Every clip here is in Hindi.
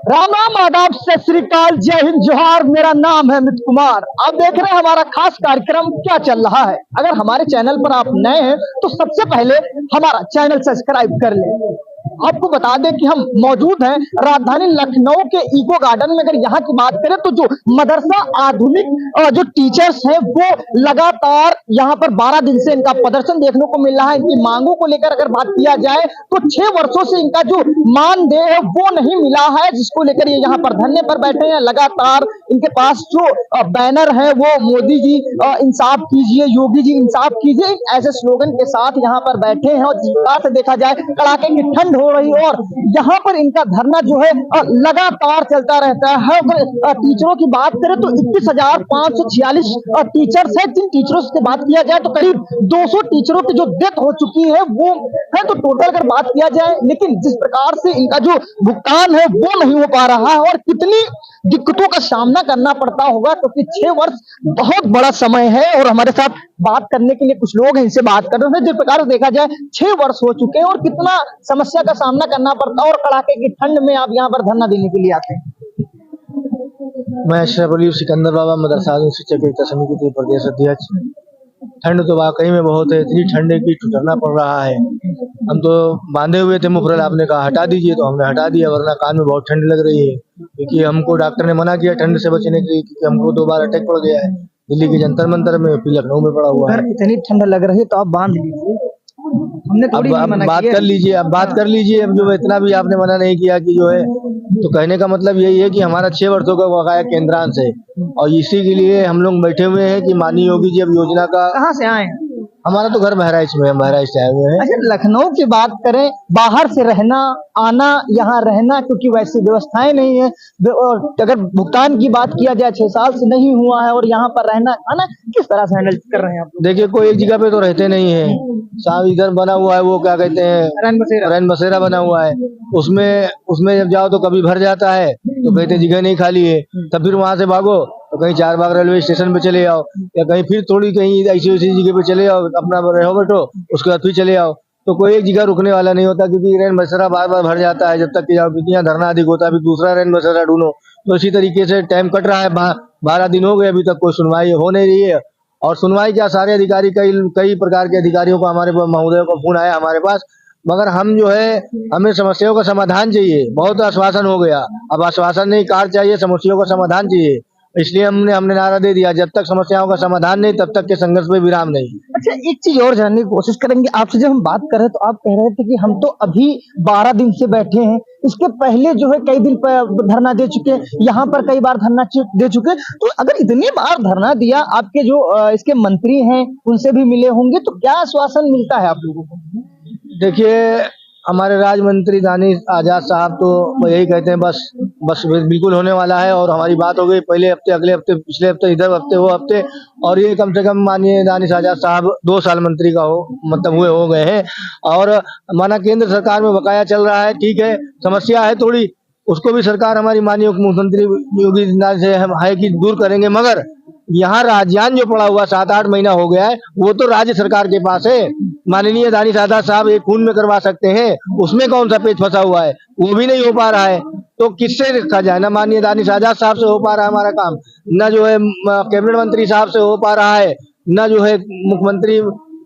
राम राम, आदाब, सत श्री अकाल, जय हिंद, जोहार। मेरा नाम है अमित कुमार। आप देख रहे हैं हमारा खास कार्यक्रम क्या चल रहा है। अगर हमारे चैनल पर आप नए हैं तो सबसे पहले हमारा चैनल सब्सक्राइब कर लें। आपको बता दें कि हम मौजूद हैं राजधानी लखनऊ के इको गार्डन में। अगर यहाँ की बात करें तो जो मदरसा आधुनिक जो टीचर्स हैं वो लगातार यहाँ पर 12 दिन से इनका प्रदर्शन देखने को मिल रहा है। इनकी मांगों को लेकर अगर बात किया जाए तो 6 वर्षों से इनका जो मानदेय है वो नहीं मिला है, जिसको लेकर ये यहाँ पर धरने पर बैठे हैं। लगातार इनके पास जो बैनर है वो मोदी जी इंसाफ कीजिए, योगी जी इंसाफ कीजिए, ऐसे स्लोगन के साथ यहाँ पर बैठे हैं। और जिस प्रकार से देखा जाए कड़ाके की ठंड हो रही और यहाँ पर इनका धरना जो है लगातार चलता रहता है। अगर टीचरों की बात करें तो 21,546 टीचर्स हैं। जिन टीचरों से बात किया जाए तो करीब 200 टीचरों की जो डेथ हो चुकी है वो है। तो टोटल अगर बात किया जाए, लेकिन जिस प्रकार से इनका जो भुगतान है वो नहीं हो पा रहा है और कितनी दिक्कतों का सामना करना पड़ता होगा, क्योंकि 6 वर्ष बहुत बड़ा समय है। और हमारे साथ बात करने के लिए कुछ लोग हैं, इनसे बात कर रहे हैं। जिस प्रकार से देखा जाए 6 वर्ष हो चुके हैं और कितना समस्या का सामना करना पड़ता है और कड़ाके की ठंड में आप यहाँ पर धरना देने के लिए आते हैं। मैं अशरफ अली सिकंदर बाबा मदरसा शिक्षक एकता समिति के प्रदेश अध्यक्ष। ठंड तो वाकई में बहुत है, इतनी ठंड है कि ठिठुरना पड़ रहा है। हम तो बांधे हुए थे मुफरल, आपने कहा हटा दीजिए तो हमने हटा दिया, वरना कान में बहुत ठंड लग रही है। क्योंकि हमको डॉक्टर ने मना किया ठंड से बचने के लिए, क्योंकि हमको 2 बार अटैक पड़ गया है दिल्ली के जंतर मंतर में, फिर लखनऊ में पड़ा हुआ है। इतनी ठंड लग रही है तो आप बांध लीजिए, हमने थोड़ी अब बात कर लीजिए, अब बात कर लीजिए। अब जो इतना भी आपने मना नहीं किया कि जो है, तो कहने का मतलब यही है कि हमारा 6 वर्षों का बकाया केंद्रांश है और इसी के लिए हम लोग बैठे हुए हैं कि माननीय योगी जी अब योजना का। कहाँ से आए हैं? हमारा तो घर बहराइच में है, बहराइच से आए हुए हैं। अच्छा, लखनऊ की बात करें, बाहर से रहना आना, यहाँ रहना, क्योंकि वैसी व्यवस्थाएं नहीं है। और अगर भुगतान की बात किया जाए 6 साल से नहीं हुआ है और यहाँ पर रहना खाना किस तरह से हैंडल कर रहे हैं आप? देखिए, कोई एक जगह पे तो रहते नहीं है। साहब इधर बना हुआ है, वो क्या कहते हैं, रैन बसेरा बना हुआ है। उसमें जब जाओ तो कभी भर जाता है तो कहते जगह नहीं खाली है, तब फिर वहां से भागो तो कहीं चारबाग रेलवे स्टेशन पे चले जाओ, या कहीं फिर थोड़ी कहीं ऐसी जगह पे चले जाओ, अपना रहो बैठो, उसके बाद फिर चले जाओ। तो कोई एक जगह रुकने वाला नहीं होता, क्योंकि रैन बसेरा बार बार भर जाता है जब तक कि जाओ, क्योंकि यहाँ धरना अधिक होता है, फिर दूसरा रैन बसेरा ढूंढो। तो इसी तरीके से टाइम कट रहा है। 12 दिन हो गए, अभी तक कोई सुनवाई हो नहीं रही है। और सुनवाई क्या, सारे अधिकारी कई प्रकार के अधिकारियों को, हमारे महोदय को फोन आया हमारे पास, मगर हम जो है, हमें समस्याओं का समाधान चाहिए। बहुत आश्वासन हो गया, अब आश्वासन नहीं, कार चाहिए, समस्याओं का समाधान चाहिए। इसलिए हमने नारा दे दिया, जब तक समस्याओं का समाधान नहीं तब तक के संघर्ष में विराम नहीं। अच्छा, एक चीज और जानने की कोशिश करेंगे आपसे। जब हम बात कर रहे हैं तो आप कह रहे थे कि हम तो अभी 12 दिन से बैठे हैं, इसके पहले जो है कई दिन पर धरना दे चुके हैं, यहाँ पर कई बार धरना दे चुके हैं। तो अगर इतनी बार धरना दिया, आपके जो इसके मंत्री हैं उनसे भी मिले होंगे, तो क्या आश्वासन मिलता है आप लोगों को? देखिए, हमारे राज्य मंत्री दानिश आजाद साहब तो यही कहते हैं, बस बिल्कुल होने वाला है। और हमारी बात हो गई पहले हफ्ते, अगले हफ्ते, पिछले हफ्ते, इधर हफ्ते, वो हफ्ते, और ये कम से कम माननीय दानिश आजाद साहब 2 साल मंत्री का हुए हो गए हैं। और माना केंद्र सरकार में बकाया चल रहा है, ठीक है, समस्या है थोड़ी, उसको भी सरकार हमारी माननीय मुख्यमंत्री योगी आदित्यनाथ से है कि दूर करेंगे। मगर यहाँ राजयान जो पड़ा हुआ 7-8 महीना हो गया है, वो तो राज्य सरकार के पास है। माननीय दानिश आजाद साहब एक खून में करवा सकते हैं, उसमें कौन सा पेच फंसा हुआ है, वो भी नहीं हो पा रहा है। तो किससे रखा जाए? ना माननीय दानिश आजाद साहब से हो पा रहा है हमारा काम, न जो है कैबिनेट मंत्री साहब से हो पा रहा है, न जो है मुख्यमंत्री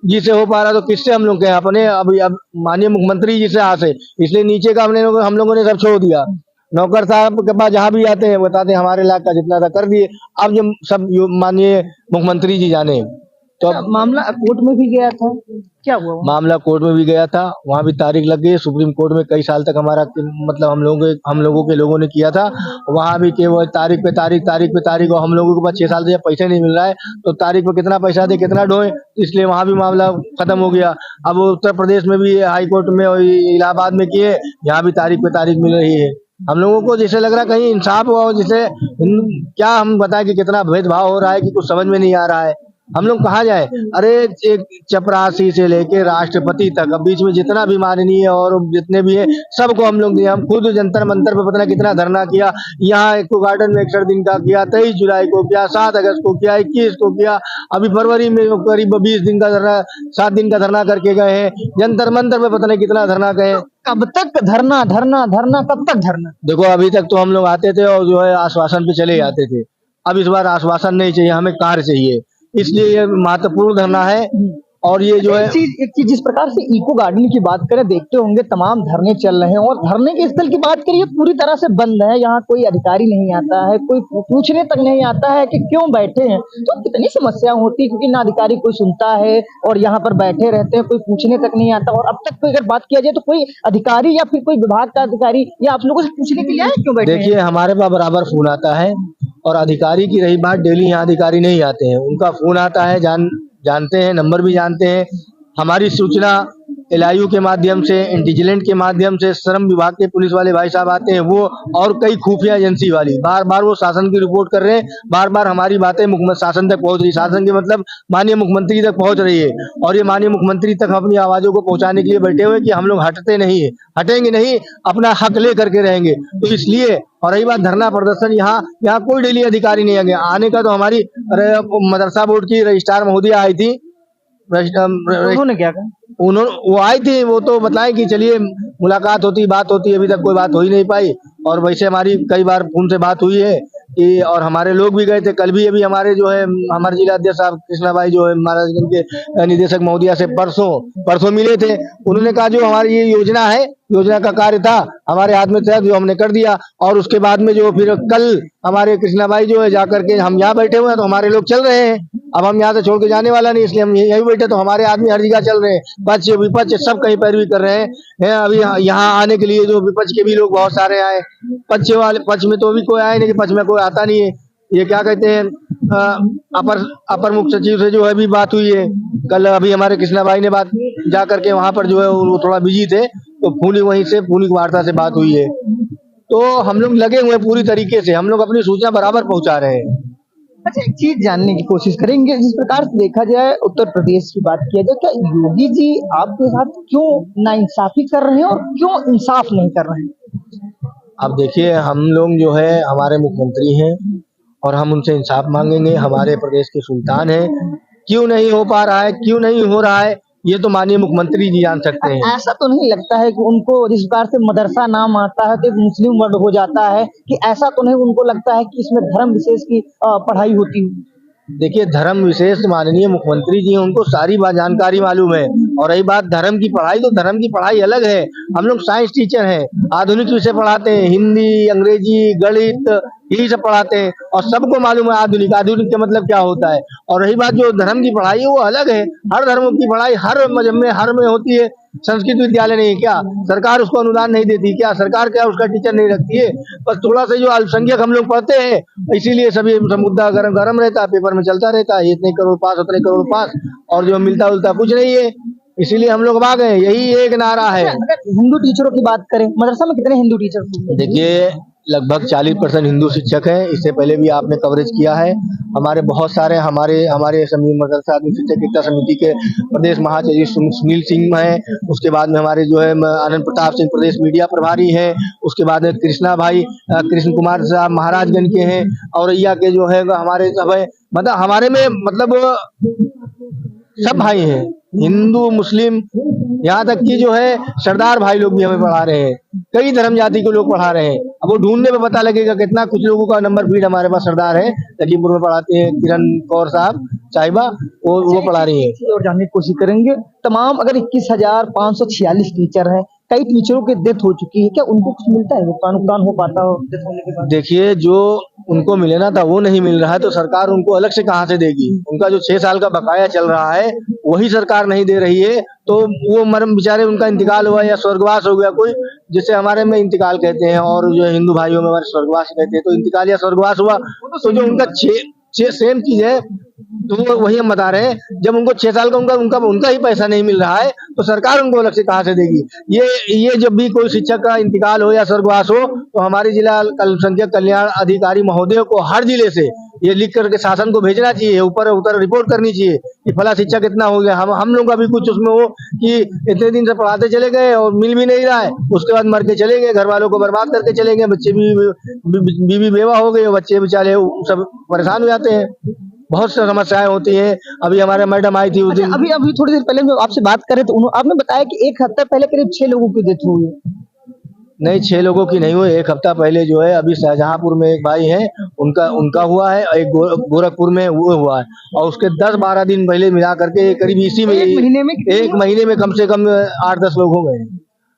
जी से हो पा रहा, तो किससे हम लोग के अपने अब माननीय मुख्यमंत्री जी से आस है। इसलिए नीचे का हम लोगों ने सब छोड़ दिया। नौकर साहब के पास जहाँ भी आते हैं बताते हैं हमारे लाख का जितना था कर दिए। अब जब सब माननीय मुख्यमंत्री जी जाने, तो अब मामला कोर्ट में भी गया था, क्या हुआ? मामला कोर्ट में भी गया था, वहाँ भी तारीख लग गई। सुप्रीम कोर्ट में कई साल तक हमारा मतलब हम लोगों के लोगों ने किया था, वहाँ भी केवल तारीख पे तारीख, और हम लोगों के पास 6 साल से पैसे नहीं मिल रहा है, तो तारीख पे कितना पैसा दे, कितना ढोए, इसलिए वहाँ भी मामला खत्म हो गया। अब उत्तर प्रदेश में भी हाई कोर्ट में और इलाहाबाद में किए, यहाँ भी तारीख पे तारीख मिल रही है। हम लोगों को जैसे लग रहा है कहीं इंसाफ हुआ हो, जैसे क्या हम बताएं कि कितना भेदभाव हो रहा है कि कुछ समझ में नहीं आ रहा है। हम लोग कहाँ जाए? अरे एक चपरासी से लेके राष्ट्रपति तक, अब बीच में जितना भी माननीय और जितने भी है सबको हम लोग दिए। हम खुद जंतर मंतर पे पता नहीं कितना धरना किया, यहाँ इको गार्डन में 61 दिन का किया, 23 जुलाई को किया, 7 अगस्त को किया, 21 को किया, अभी फरवरी में करीब 20 दिन का धरना, 7 दिन का धरना करके गए हैं। जंतर मंतर पे पता नहीं कितना धरना गए। कब तक धरना धरना धरना, कब तक धरना? देखो अभी तक तो हम लोग आते थे और जो है आश्वासन पे चले जाते थे। अब इस बार आश्वासन नहीं चाहिए, हमें कार्य चाहिए, इसलिए ये महत्वपूर्ण धरना है। और ये जो है एक चीज जिस प्रकार से इको गार्डन की बात करें, देखते होंगे तमाम धरने चल रहे हैं और धरने के स्थल की बात करिए पूरी तरह से बंद है। यहाँ कोई अधिकारी नहीं आता है, कोई पूछने तक नहीं आता है कि क्यों बैठे हैं। तो कितनी समस्या होती है, क्योंकि ना अधिकारी कोई सुनता है और यहाँ पर बैठे रहते हैं, कोई पूछने तक नहीं आता। और अब तक कोई अगर बात किया जाए तो कोई अधिकारी या फिर कोई विभाग का अधिकारी या आप लोगों से पूछने के लिए आए क्यों बैठे हैं? देखिए हमारे पास बराबर फोन आता है, और अधिकारी की रही बात, डेली यहाँ अधिकारी नहीं आते हैं, उनका फोन आता है, जानते हैं, नंबर भी जानते हैं। हमारी सूचना LIU के माध्यम से, इंटेलिजेंट के माध्यम से, श्रम विभाग के पुलिस वाले भाई साहब आते हैं वो, और कई खुफिया एजेंसी वाली बार बार वो शासन की रिपोर्ट कर रहे हैं। बार बार हमारी बातें शासन तक पहुंच रही, शासन के मतलब माननीय मुख्यमंत्री तक पहुंच रही है। और ये माननीय मुख्यमंत्री तक अपनी आवाजों को पहुंचाने के लिए बैठे हुए कि हम लोग हटते नहीं है, हटेंगे नहीं, अपना हक ले करके रहेंगे। तो इसलिए, और रही बात धरना प्रदर्शन, यहाँ कोई डेली अधिकारी नहीं आगे आने का। तो हमारी मदरसा बोर्ड की रजिस्ट्रार महोदया आई थी, उन्होंने क्या कहा? वो आई थी, वो तो बताएं कि चलिए मुलाकात होती, बात होती, अभी तक कोई बात हो ही नहीं पाई। और वैसे हमारी कई बार फोन से बात हुई है कि, और हमारे लोग भी गए थे कल भी। अभी हमारे जो है हमारे जिला अध्यक्ष साहब कृष्णा भाई जो है महाराजगंज के निदेशक महोदया से परसों मिले थे। उन्होंने कहा जो हमारी ये योजना है, योजना का कार्य था हमारे हाथ में था, जो हमने कर दिया। और उसके बाद में जो फिर कल हमारे कृष्णा भाई जो है जाकर के, हम यहाँ बैठे हुए हैं तो हमारे लोग चल रहे हैं। अब हम यहाँ से छोड़ के जाने वाला नहीं, इसलिए हम यहीं बैठे, तो हमारे आदमी हर जगह चल रहे हैं, पक्ष विपक्ष सब कहीं पैरवी कर रहे हैं। अभी यहाँ आने के लिए जो विपक्ष के भी लोग बहुत सारे आए, पक्ष में तो भी कोई आए नहीं, कि पक्ष में कोई आता नहीं है। ये क्या कहते हैं, अपर मुख्य सचिव से जो है भी बात हुई है कल। अभी हमारे कृष्णा भाई ने बात जा करके वहां पर जो है वो थोड़ा बिजी थे, तो फूलिक वार्ता से बात हुई है। तो हम लोग लगे हुए पूरी तरीके से, हम लोग अपनी सूचना बराबर पहुंचा रहे हैं। अच्छा, एक चीज जानने की कोशिश करेंगे, जिस प्रकार से देखा जाए उत्तर प्रदेश की बात किया जाए, क्या योगी जी आपके साथ क्यों नाइंसाफी कर रहे हैं और क्यों इंसाफ नहीं कर रहे हैं? अब देखिए हम लोग जो है हमारे मुख्यमंत्री हैं और हम उनसे इंसाफ मांगेंगे। हमारे प्रदेश के सुल्तान हैं, क्यों नहीं हो पा रहा है, क्यों नहीं हो रहा है, ये तो माननीय मुख्यमंत्री जी जान सकते हैं। ऐसा तो नहीं लगता है कि उनको जिस प्रकार से मदरसा नाम आता है तो एक मुस्लिम वर्ड हो जाता है, कि ऐसा तो नहीं उनको लगता है कि इसमें धर्म विशेष की पढ़ाई होती है? देखिए धर्म विशेष माननीय मुख्यमंत्री जी, उनको सारी बात जानकारी मालूम है। और रही बात धर्म की पढ़ाई, तो धर्म की पढ़ाई अलग है। हम लोग साइंस टीचर हैं, आधुनिक विषय पढ़ाते हैं, हिंदी, अंग्रेजी, गणित, यही सब पढ़ाते हैं। और सबको मालूम है आधुनिक का मतलब क्या होता है। और रही बात जो धर्म की पढ़ाई है वो अलग है। हर धर्म की पढ़ाई हर मजहब में, हर में होती है। संस्कृत विद्यालय नहीं है क्या? सरकार उसको अनुदान नहीं देती क्या? सरकार क्या उसका टीचर नहीं रखती है? बस थोड़ा सा जो अल्पसंख्यक हम लोग पढ़ते हैं, इसीलिए सभी मुद्दा गरम रहता है, पेपर में चलता रहता है, इतने करोड़ पास, उतने करोड़ पास, और जो मिलता उलता कुछ नहीं है। इसीलिए हम लोग भाग गए, यही एक नारा है। अगर हिंदू टीचरों की बात करें, मदरसा में कितने हिंदू टीचर हैं? देखिए लगभग 40% हिंदू शिक्षक हैं। इससे पहले भी आपने कवरेज किया है। हमारे बहुत सारे हमारे मदरसा आधुनिक शिक्षक एकता समिति के प्रदेश महासचिव सुनील सिंह हैं। उसके बाद में हमारे जो है आनंद प्रताप सिंह प्रदेश मीडिया प्रभारी हैं। उसके बाद में कृष्ण कुमार साहब महाराजगंज के हैं। औरैया के जो है हमारे सब है, मतलब हमारे में मतलब सब भाई हैं, हिंदू मुस्लिम, यहाँ तक कि जो है सरदार भाई लोग भी हमें पढ़ा रहे हैं। कई धर्म जाति के लोग पढ़ा रहे हैं। अब वो ढूंढने में पता लगेगा कितना। कुछ लोगों का नंबर फीड हमारे पास सरदार है, लखीमपुर में पढ़ाते हैं, किरण कौर साहब साहिबा, वो पढ़ा रही है। और जानने की कोशिश करेंगे, तमाम अगर 21,546 टीचर हैं, कई टीचरों की डेथ हो चुकी है, क्या उनको कुछ मिलता है, भुगतान हो पाता हो डेथ होने के बाद? देखिए जो उनको मिलना था वो नहीं मिल रहा है, तो सरकार उनको अलग से कहाँ से देगी? उनका जो 6 साल का बकाया चल रहा है वही सरकार नहीं दे रही है। तो वो मरम बेचारे, उनका इंतकाल हुआ या स्वर्गवास हो गया कोई, जिसे हमारे में इंतकाल कहते हैं और जो हिंदू भाइयों में हमारे स्वर्गवास कहते हैं। तो इंतकाल या स्वर्गवास हुआ, तो जो उनका सेम चीज है, तो वही हम बता रहे हैं। जब उनको 6 साल का उनका ही पैसा नहीं मिल रहा है, तो सरकार उनको अलग से कहाँ से देगी? ये जब भी कोई शिक्षक का इंतकाल हो या स्वर्गवास हो, तो हमारे जिला अल्पसंख्यक कल्याण अधिकारी महोदय को हर जिले से ये लिख करके शासन को भेजना चाहिए, ऊपर उतर रिपोर्ट करनी चाहिए कि फला शिक्षक इतना हो गया। हम लोग का भी कुछ उसमें हो कि इतने दिन से पढ़ाते चले गए और मिल भी नहीं रहा है, उसके बाद मर के चले गए, घर वालों को बर्बाद करके चले गए, बच्चे भी बीवी बेवा हो गए, बच्चे बेचारे सब परेशान हो जाते हैं। बहुत सी समस्याएं होती हैं। अभी हमारे मैडम आई थी उस दिन। अभी अभी थोड़ी देर पहले हम आपसे बात करें तो आपने बताया कि एक हफ्ता पहले करीब 6 लोगों की डेथ हुई है। नहीं, 6 लोगों की नहीं हुई, एक हफ्ता पहले जो है अभी शाहजहांपुर में एक भाई है, उनका हुआ है, एक गोरखपुर में वो हुआ है, और उसके 10-12 दिन पहले मिला करके करीब इसी में एक महीने में कम से कम 8-10 लोग हो गए,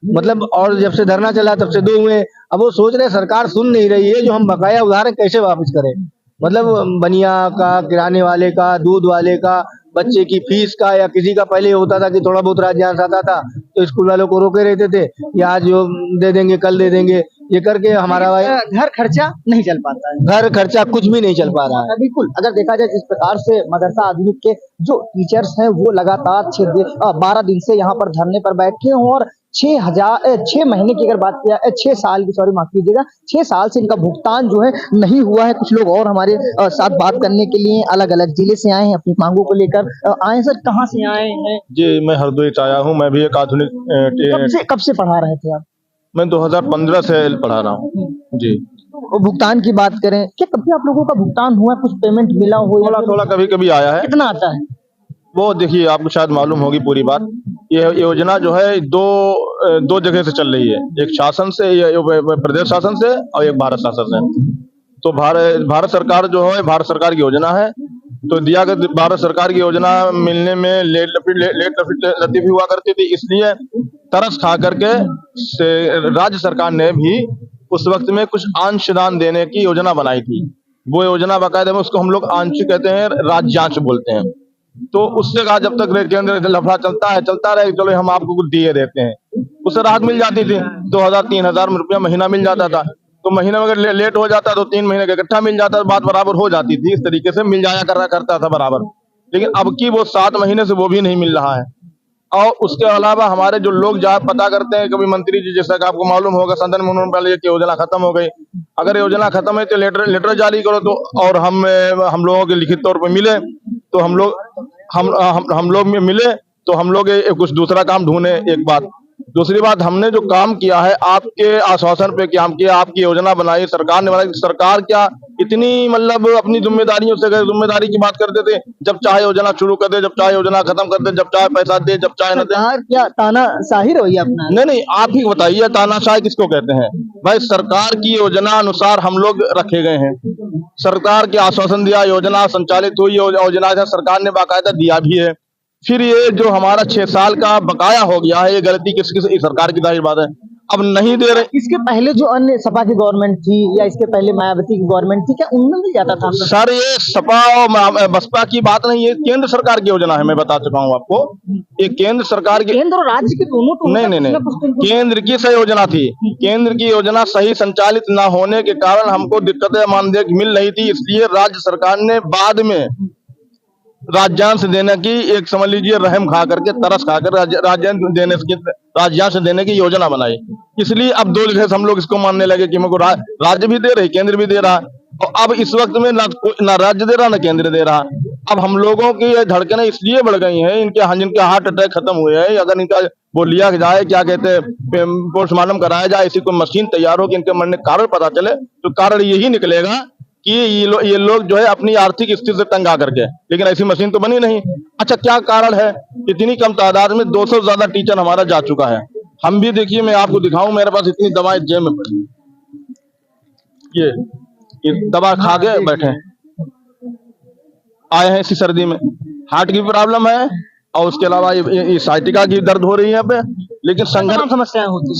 मतलब। और जब से धरना चला तब से 2 हुए। अब वो सोच रहे सरकार सुन नहीं रही है, जो हम बकाया उधार कैसे वापस करें, मतलब बनिया का, किराने वाले का, दूध वाले का, बच्चे की फीस का, या किसी का पहले होता था कि थोड़ा बहुत राज्यांश आता था तो स्कूल वालों को रोके रहते थे कि आज जो दे देंगे कल दे देंगे, ये करके हमारा घर खर्चा नहीं चल पाता है। घर खर्चा कुछ भी नहीं चल पा रहा है। बिल्कुल, अगर देखा जाए जिस प्रकार से मदरसा आधुनिक के जो टीचर्स हैं वो लगातार 12 दिन से यहाँ पर धरने पर बैठे हैं और 6 महीने की अगर बात किया 6 साल की, सॉरी माफ कीजिएगा, 6 साल से इनका भुगतान जो है नहीं हुआ है। कुछ लोग और हमारे साथ बात करने के लिए अलग अलग जिले से आए हैं, अपनी मांगों को लेकर आए। सर कहाँ से आए हैं? जी, मैं हरदोई से आया हूँ। मैं भी एक आधुनिक कब से पढ़ा रहे थे आप? मैं 2015 से पढ़ा रहा हूँ जी। भुगतान की बात करें, क्या कभी आप लोगों का भुगतान हुआ, कुछ पेमेंट मिला हो? थोड़ा थोड़ा कभी कभी आया है। कितना आता है वो देखिए, आपको शायद मालूम होगी पूरी बात। ये योजना जो है दो जगह से चल रही है, एक शासन से, प्रदेश शासन से, और एक भारत शासन से। तो भारत सरकार जो है, भारत सरकार की योजना है, तो दिया गया भारत सरकार की योजना मिलने में लेट लतीफी हुआ करती थी, इसलिए तरस खा करके राज्य सरकार ने भी उस वक्त में कुछ अंशदान देने की योजना बनाई थी। वो योजना बाकायदा में उसको हम लोग आंशिक कहते हैं, राज्यांश बोलते हैं। तो उससे कहा जब तक केंद्र लफड़ा चलता रहे, चलो हम आपको कुछ दिए देते हैं, उससे राहत मिल जाती थी। 2000-3000 रुपया महीना मिल जाता था। तो महीने में अगर लेट हो जाता तो 3 महीने का इकट्ठा मिल जाता, बात बराबर हो जाती थी। इस तरीके से मिल जाया करता था बराबर। लेकिन अब की वो 7 महीने से वो भी नहीं मिल रहा है। और उसके अलावा हमारे जो लोग जहाँ पता करते हैं, कभी मंत्री जी, जैसा कि आपको मालूम होगा, सदन में उन्होंने पहले कि योजना खत्म हो गई। अगर योजना खत्म है तो लेटर जारी करो। तो और हम लोगों के लिखित तौर पर मिले तो हम लोग मिले तो हम लोग कुछ दूसरा काम ढूंढे, एक बात। दूसरी बात, हमने जो काम किया है आपके आश्वासन पे काम किया, आपकी योजना बनाई, सरकार ने बनाई। सरकार क्या इतनी मतलब अपनी जिम्मेदारियों से जिम्मेदारी की बात करते थे, जब चाहे योजना शुरू कर दे, जब चाहे योजना खत्म कर दे, जब चाहे पैसा दे, जब चाहे न दे। क्या तानाशाही रही अपना? नहीं, आप ही बताइए तानाशाही किसको कहते हैं भाई? सरकार की योजना अनुसार हम लोग रखे गए हैं। सरकार के आश्वासन दिया, योजना संचालित हुई, योजना सरकार ने बाकायदा दिया भी है। फिर ये जो हमारा 6 साल का बकाया हो गया है, ये गलती किसकी? सरकार की जाहिर बात है, अब नहीं दे रहे। इसके पहले जो अन्य सपा की गवर्नमेंट थी या इसके पहले मायावती की गवर्नमेंट थी, क्या उनमें मिल जाता था? सर, ये सपा और बसपा की बात नहीं, ये केंद्र सरकार की योजना है। मैं बता चुका हूँ आपको, ये केंद्र सरकार की, केंद्र और राज्य की दोनों तो नहीं, केंद्र की सही योजना थी। केंद्र की योजना सही संचालित न होने के कारण हमको दिक्कतें मानदेय मिल रही थी, इसलिए राज्य सरकार ने बाद में राज्यांश देने की, एक समझ लीजिए रहम खा करके, तरस खाकर राज्यांश देने की योजना बनाई। इसलिए अब 2 जगह से हम लोग इसको मानने लगे कि हमको राज्य भी दे रही, केंद्र भी दे रहा। और अब इस वक्त में ना राज्य दे रहा ना केंद्र दे रहा। अब हम लोगों की ये धड़कनें इसलिए बढ़ गई हैं, जिनके हार्ट अटैक खत्म हुए हैं, अगर इनका वो लिया जाए, क्या कहते हैं, पोस्टमार्टम कराया जाए, इसी को मशीन तैयार हो कि इनके मरने का कारण पता चले, तो कारण यही निकलेगा कि ये लोग जो है अपनी आर्थिक स्थिति से तंग आ करके। लेकिन ऐसी मशीन तो बनी नहीं। अच्छा, क्या कारण है? इतनी कम तादाद में 200 से ज्यादा टीचर हमारा जा चुका है। हम भी देखिए, मैं आपको दिखाऊं, मेरे पास इतनी दवाएं जेब में पड़ी, ये दवा खा के बैठे आए हैं इसी सर्दी में। हार्ट की प्रॉब्लम है और उसके अलावा ये साइटिका की दर्द हो रही है यहाँ पे। लेकिन संघर्ष समस्याएं होती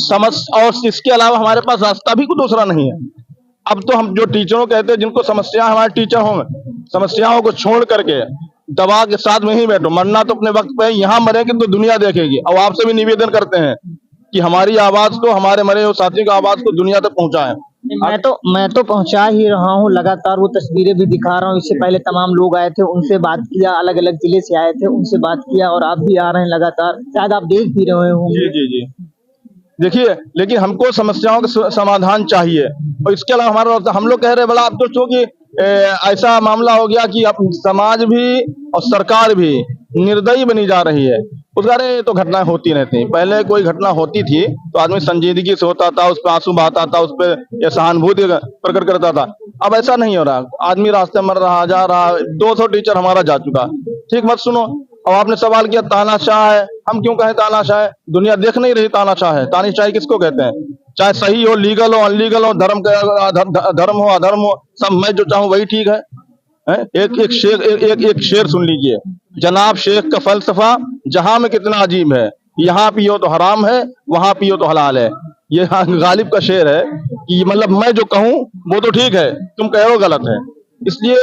और इसके अलावा हमारे पास रास्ता भी कोई दूसरा नहीं है। अब तो हम जो टीचरों कहते हैं, जिनको समस्या हमारे टीचर होंगे, समस्याओं को छोड़ करके दवा के साथ में ही बैठो। मरना तो अपने वक्त पे, यहाँ मरेंगे तो दुनिया देखेगी। और आपसे भी निवेदन करते हैं कि हमारी आवाज को, हमारे मरे हुए साथियों की आवाज को दुनिया तक पहुंचाएं। मैं तो पहुंचा ही रहा हूं, लगातार वो तस्वीरें भी दिखा रहा हूं। इससे पहले तमाम लोग आए थे, उनसे बात किया, अलग अलग जिले से आए थे, उनसे बात किया, और आप भी आ रहे हैं लगातार, शायद आप देख भी रहे होंगे। जी। देखिए, लेकिन हमको समस्याओं का समाधान चाहिए। और इसके अलावा हम लोग कह रहे हैं, बोला आप तो क्योंकि ऐसा मामला हो गया कि अब समाज भी और सरकार भी निर्दयी बनी जा रही है। उसका अरे तो घटनाएं होती रहती हैं। पहले कोई घटना होती थी तो आदमी संजीदगी से होता था, उस पर आंसू बहाता था, उस पर सहानुभूति प्रकट करता था। अब ऐसा नहीं हो रहा। आदमी रास्ते मर रहा, जा रहा, 200 टीचर हमारा जा चुका। ठीक मत सुनो। और आपने सवाल किया तानाशाह है, हम क्यों कहें तानाशाह है? दुनिया देख नहीं रही तानाशाह है। तानाशाही किसको कहते हैं? चाहे सही हो, लीगल हो, अनलीगल हो, धर्म हो, अधर्म हो, सब मैं जो चाहूं वही ठीक है। एक शेर सुन लीजिए, जनाब शेख का फलसफा जहां में कितना अजीब है, यहाँ पियो तो हराम है, वहां पियो तो हलाल है। ये गालिब का शेर है कि मतलब मैं जो कहूं वो तो ठीक है, तुम कह रहे हो गलत है। इसलिए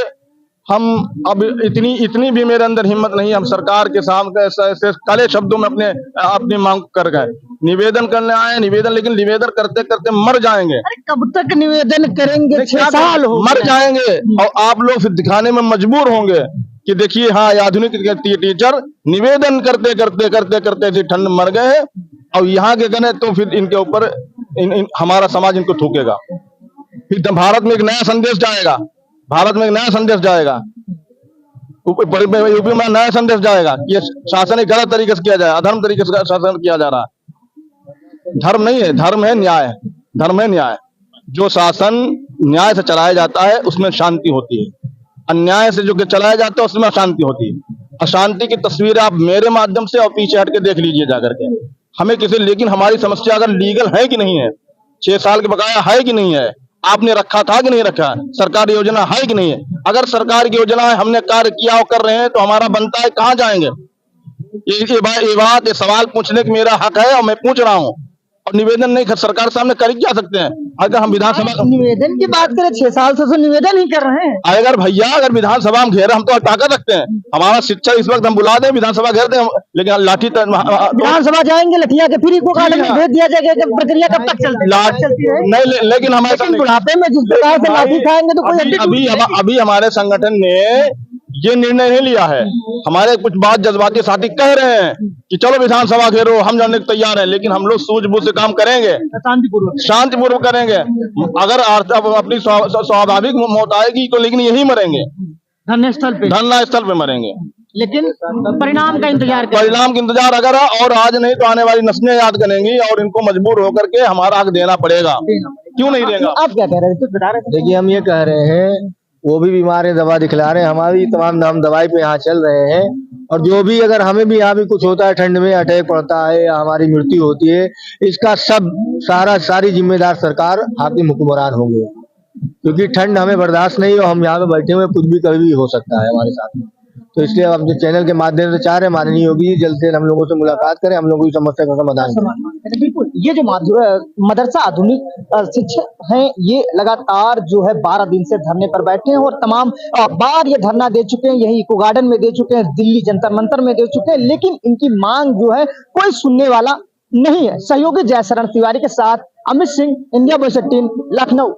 हम अब इतनी भी मेरे अंदर हिम्मत नहीं, हम सरकार के सामने ऐसे काले शब्दों में अपनी मांग कर गए, निवेदन करने आए निवेदन, लेकिन निवेदन करते करते मर जाएंगे। अरे कब तक निवेदन करेंगे? 6 साल हो मर जाएंगे और आप लोग फिर दिखाने में मजबूर होंगे कि देखिए हाँ, ये आधुनिक टीचर निवेदन करते करते करते करते ऐसे ठंड मर गए हैं। और यहाँ के गने तो फिर इनके ऊपर हमारा समाज इनको थूकेगा। फिर भारत में एक नया संदेश जाएगा, भारत में एक नया संदेश जाएगा, यूपी में नया संदेश जाएगा कि शासन एक गलत तरीके से किया जाए, अधर्म तरीके से शासन किया जा रहा है। धर्म नहीं है, धर्म है न्याय, धर्म है न्याय। जो शासन न्याय से चलाया जाता है उसमें शांति होती है, अन्याय से जो चलाया जाता है उसमें अशांति होती है। अशांति की तस्वीर आप मेरे माध्यम से और पीछे हट के देख लीजिए जाकर के। हमें किसी, लेकिन हमारी समस्या अगर लीगल है कि नहीं है, 6 साल के बकाया है कि नहीं है, आपने रखा था कि नहीं रखा, सरकार योजना है कि नहीं है। अगर सरकार की योजना है, हमने कार्य किया और कर रहे हैं तो हमारा बनता है, कहाँ जाएंगे? ये सवाल पूछने की मेरा हक है और मैं पूछ रहा हूँ। और निवेदन नहीं कर सरकार सामने कर क्या सकते हैं? अगर हम विधानसभा निवेदन की बात करें, 6 साल से तो निवेदन ही कर रहे हैं। अगर भैया अगर विधानसभा में घेरे, हम तो ताकत रखते हैं। हमारा शिक्षा इस वक्त हम बुला दें विधानसभा घेर दें, लेकिन लाठी विधानसभा जाएंगे, लठिया के फिर इको गार्डन में भेज दिया जाएगा। जब प्रक्रिया कब तक चलती है? नहीं, लेकिन हम ऐसा बुढ़ापे में जिस प्रकार से लाठी खाएंगे तो कोई अभी हमारे संगठन ने ये निर्णय नहीं लिया है। हमारे कुछ बात जज्बाती साथी कह रहे हैं कि चलो विधानसभा घेरो, हम जाने को तैयार हैं, लेकिन हम लोग सूझबूझ से काम करेंगे, शांतिपूर्वक करेंगे। अगर अपनी स्वाभाविक मौत आएगी तो लेकिन यही मरेंगे, धरना स्थल पे मरेंगे। लेकिन परिणाम का इंतजार अगर और आज नहीं तो आने वाली नस्लें याद करेंगी और इनको मजबूर होकर के हमारा हक देना पड़ेगा। क्यों नहीं देगा? आप क्या कह रहे थे? देखिए, हम ये कह रहे हैं, वो भी बीमार है, दवा दिखला रहे हैं, हमारी तमाम हम दवाई पे यहाँ चल रहे हैं। और जो भी अगर हमें भी यहाँ भी कुछ होता है, ठंड में अटैक पड़ता है या हमारी मृत्यु होती है, इसका सारी जिम्मेदार सरकार हाकिम हुक्मरान होंगे, क्योंकि ठंड हमें बर्दाश्त नहीं और हम यहाँ पे बैठे हुए, कुछ भी कभी भी हो सकता है हमारे साथ में। तो इसलिए हम जो चैनल के माध्यम से चाह रहे हैं माननीय योगी जी जल्द से हम लोगों से मुलाकात करें, हम लोगों की समस्या का समाधान करें। बिल्कुल, ये जो मदरसा आधुनिक शिक्षक हैं, ये लगातार जो है 12 दिन से धरने पर बैठे हैं और तमाम बार ये धरना दे चुके हैं। यही इको गार्डन में दे चुके हैं, दिल्ली जंतर मंतर में दे चुके हैं, लेकिन इनकी मांग जो है कोई सुनने वाला नहीं है। सहयोगी जयशरण तिवारी के साथ अमित सिंह, इंडिया वॉइस 18, लखनऊ।